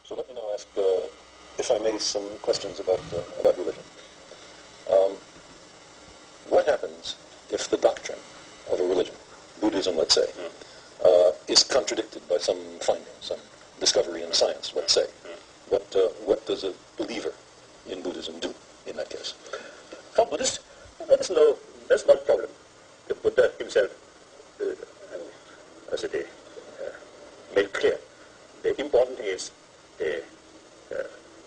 So let me now ask, if I may, some questions about religion. What happens if the doctrine of a religion, Buddhism, let's say, is contradicted by some finding, some discovery in science, let's say? What does a believer in Buddhism do in that case? For Buddhists, that's not a problem. The Buddha himself, as it made clear, the important thing is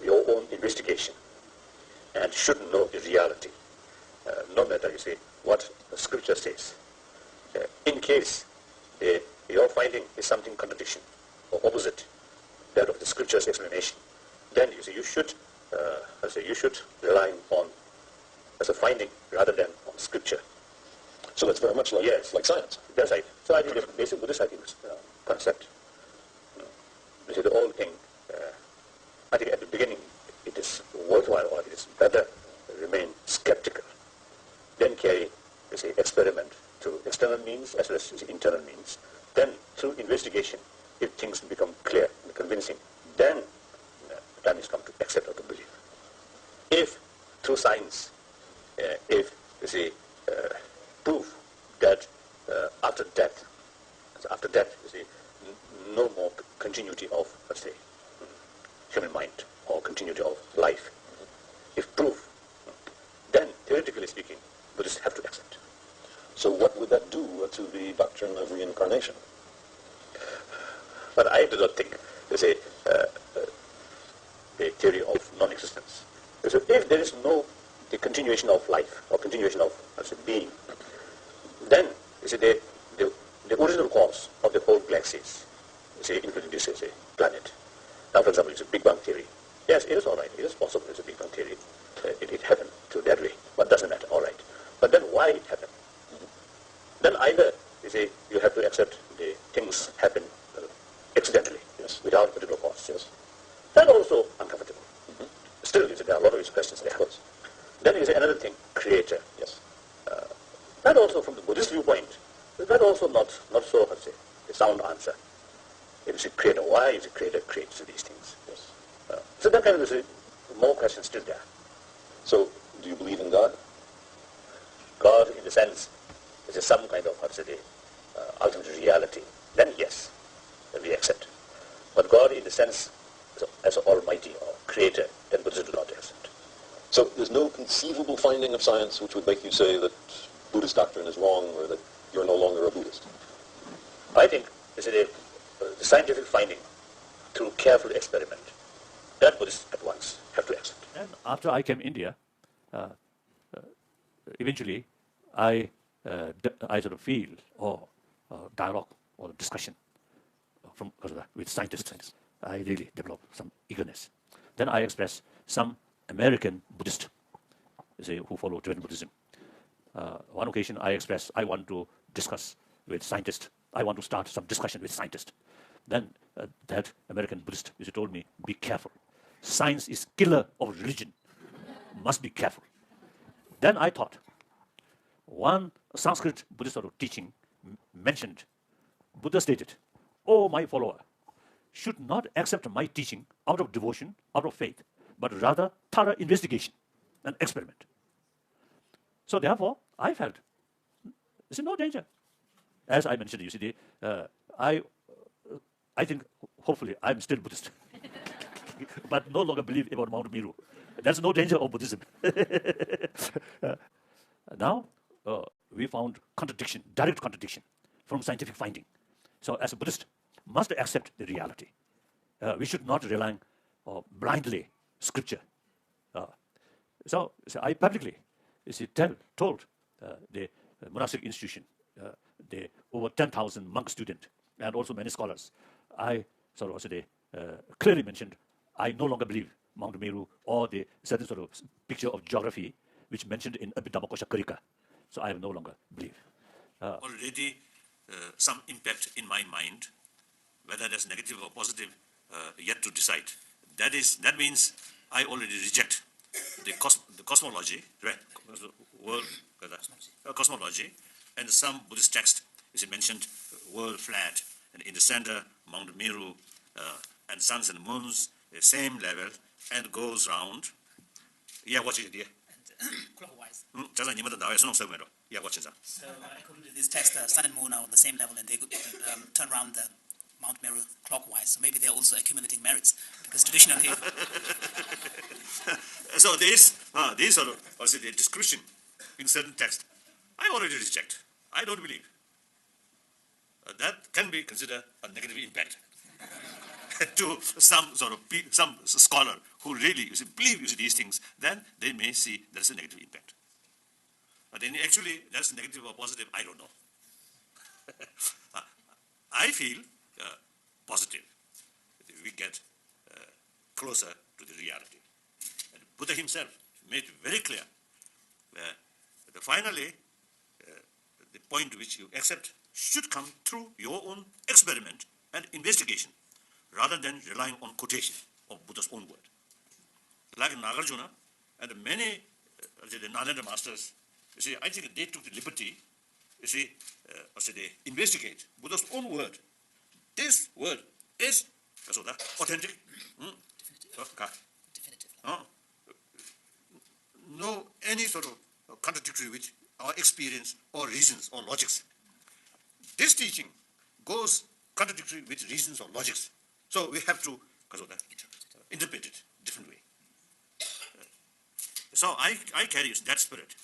your own investigation, and should know the reality, no matter, you see, what the scripture says. In case your finding is something contradiction or opposite that of the scripture's explanation, then you see you should rely on as a finding rather than on scripture. So that's very much like, like science. That's right. So I think the basic Buddhist concept, you see, the whole thing, I think at the beginning it is worthwhile, or it is better remain skeptical, then carry, you see, experiment through external means as well as internal means. Then through investigation, if things become clear and convincing, then the time has come to accept or to believe. If through science, if you see proof that after death, you see, no more continuity of, let's say, human mind or continuity of life. If proof, then theoretically speaking, Buddhists have to accept. So what would that do to the doctrine of reincarnation? But I do not think there's a theory of non-existence. So if there is no the continuation of life or continuation of, let's say, being, then you see the original cause of the whole galaxies, you see, including this is a planet. Now, for example, it's a Big Bang theory. Yes, it is all right. It is possible it's a Big Bang theory. It happened to that way, but doesn't matter. All right. But then why it happened? Then either you see you have to accept the things happen accidentally, yes, without a particular cause. Yes, that also uncomfortable. Still, you see, there are a lot of these questions there. Then you say another thing, creator. Yes, that also from the Buddhist viewpoint, that also not so, let's say, a sound answer. It is a creator. Why is a creator creates these things? Yes. So that kind of more questions still there. So, do you believe in God? God, in the sense, is some kind of, let's say, ultimate reality. Then yes, we accept. But God, in the sense, as an almighty or creator, then Buddhists do not accept. So there's no conceivable finding of science which would make you say that Buddhist doctrine is wrong or that you're no longer a Buddhist? I think the scientific finding through careful experiment, that Buddhists at once have to accept. And after I came to India, eventually I sort of feel or dialogue or discussion with scientists. I really develop some eagerness. Then I express some American Buddhist, who follow Tibetan Buddhism. One occasion I expressed I want to discuss with scientists. I want to start some discussion with scientists. Then that American Buddhist told me, be careful. Science is killer of religion. Must be careful. Then I thought, one Sanskrit Buddhist sort of teaching mentioned, Buddha stated, "Oh, my follower, should not accept my teaching out of devotion, out of faith, but rather thorough investigation and experiment." So therefore, I felt, there's no danger. As I mentioned, you see, I think, hopefully, I'm still Buddhist, but no longer believe about Mount Meru. There's no danger of Buddhism. Now, we found contradiction, direct contradiction from scientific finding. So as a Buddhist, must accept the reality. We should not rely blindly scripture. So I publicly told the monastic institution, the over 10,000 monk students, and also many scholars, I sort of clearly mentioned, I no longer believe Mount Meru or the certain sort of picture of geography which mentioned in Abhidhammakosha Karika. So I no longer believe. Already some impact in my mind, whether that's negative or positive, yet to decide. That means I already reject the cosmology, right? World cosmology, and some Buddhist text is mentioned world flat, and in the center Mount Meru, and suns and moons, the same level and goes round. Yeah, watch it, dear. Clockwise. 자자 님은 나와요. 수능 세우면로. Yeah, watch it. So according to this text, the sun and moon are on the same level, and they could turn around the Mount Meru clockwise. So maybe they're also accumulating merits, because traditionally. So these sort of also the description in certain text, I already reject. I don't believe. That can be considered a negative impact to some sort of some scholar who really believe these things. Then they may see there's a negative impact. But then actually that's negative or positive, I don't know. I feel positive that we get closer to the reality. And Buddha himself made it very clear that finally the point which you accept should come through your own experiment and investigation rather than relying on quotation of Buddha's own word. Like Nagarjuna and many the Nalanda masters, you see, I think they took the liberty, you see, they investigate Buddha's own word. This word is authentic. Definitive. No any sort of contradictory with our experience or reasons or logics. This teaching goes contradictory with reasons or logics. So we have to interpret it different way. So I carry that spirit.